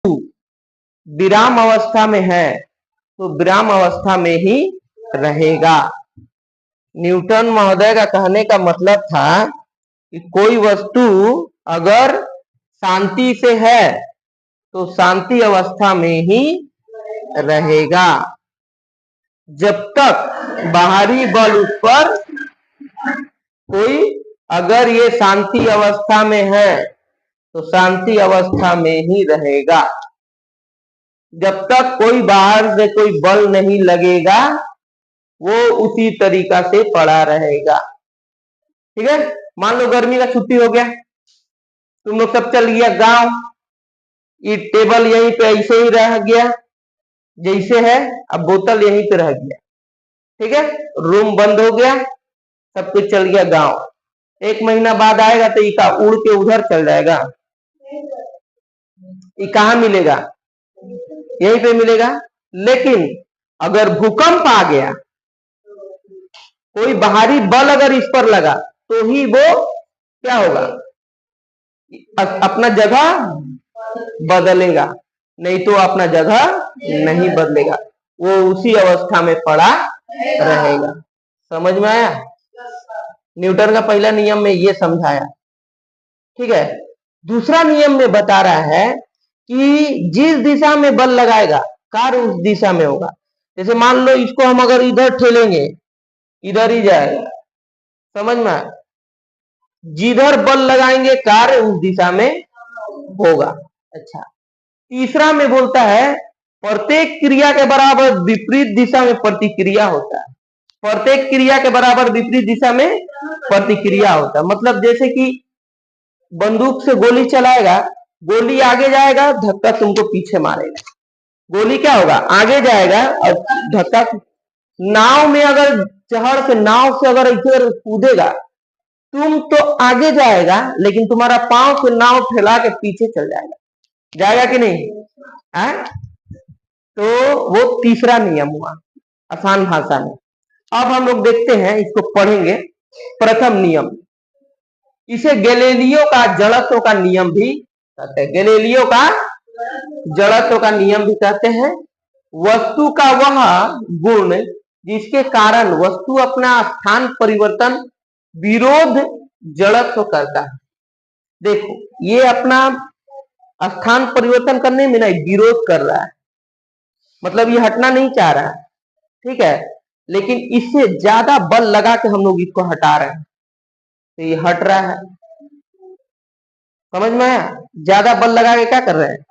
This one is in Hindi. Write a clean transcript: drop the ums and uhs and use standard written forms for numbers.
विराम अवस्था में है तो विराम अवस्था में ही रहेगा। न्यूटन महोदय का कहने का मतलब था कि कोई वस्तु अगर शांति से है तो शांति अवस्था में ही रहेगा। जब तक बाहरी बल उस पर कोई, अगर ये शांति अवस्था में है तो शांति अवस्था में ही रहेगा। जब तक कोई बाहर से कोई बल नहीं लगेगा वो उसी तरीका से पड़ा रहेगा। ठीक है, मान लो गर्मी का छुट्टी हो गया, तुम लोग सब चल गया गांव, ये टेबल यहीं पे ऐसे ही रह गया जैसे है, अब बोतल यहीं पे रह गया। ठीक है, रूम बंद हो गया, सब कुछ चल गया गांव। एक महीना बाद आएगा तो इका उड़ के उधर चल जाएगा, ये कहाँ मिलेगा? यहीं पे मिलेगा। लेकिन अगर भूकंप आ गया, कोई बाहरी बल अगर इस पर लगा तो ही वो क्या होगा? अपना जगह बदलेगा, नहीं तो अपना जगह नहीं बदलेगा, वो उसी अवस्था में पड़ा रहेगा। समझ में आया? न्यूटन का पहला नियम में ये समझाया। ठीक है, दूसरा नियम में बता रहा है कि जिस दिशा में बल लगाएगा कार्य उस दिशा में होगा। जैसे मान लो इसको हम अगर इधर ठेलेंगे, इधर ही जाएगा। समझ में आया? जिधर बल लगाएंगे कार्य उस दिशा में होगा। अच्छा, तीसरा में बोलता है प्रत्येक क्रिया के बराबर विपरीत दिशा में प्रतिक्रिया होता है। प्रत्येक क्रिया के बराबर विपरीत दिशा में प्रतिक्रिया होता है। मतलब जैसे कि बंदूक से गोली चलाएगा, गोली आगे जाएगा, धक्का तुमको पीछे मारेगा। गोली क्या होगा? आगे जाएगा और धक्का। नाव में अगर चढ़ के नाव से अगर इधर कूदेगा, तुम तो आगे जाएगा लेकिन तुम्हारा पांव से नाव फैला के पीछे चल जाएगा। जाएगा कि नहीं? तो वो तीसरा नियम हुआ आसान भाषा में। अब हम लोग देखते हैं, इसको पढ़ेंगे। प्रथम नियम, इसे गैलीलियो का जड़त्व का नियम भी कहते हैं। गैलीलियो का जड़त्व का नियम भी कहते हैं। वस्तु का वह गुण जिसके कारण वस्तु अपना स्थान परिवर्तन विरोध जड़त्व करता है। देखो, ये अपना स्थान परिवर्तन करने में नहीं, विरोध कर रहा है। मतलब ये हटना नहीं चाह रहा है। ठीक है, लेकिन इससे ज्यादा बल लगा के हम लोग इसको हटा रहे हैं तो ये हट रहा है। समझ में आया? ज्यादा बल लगा के क्या कर रहे हैं?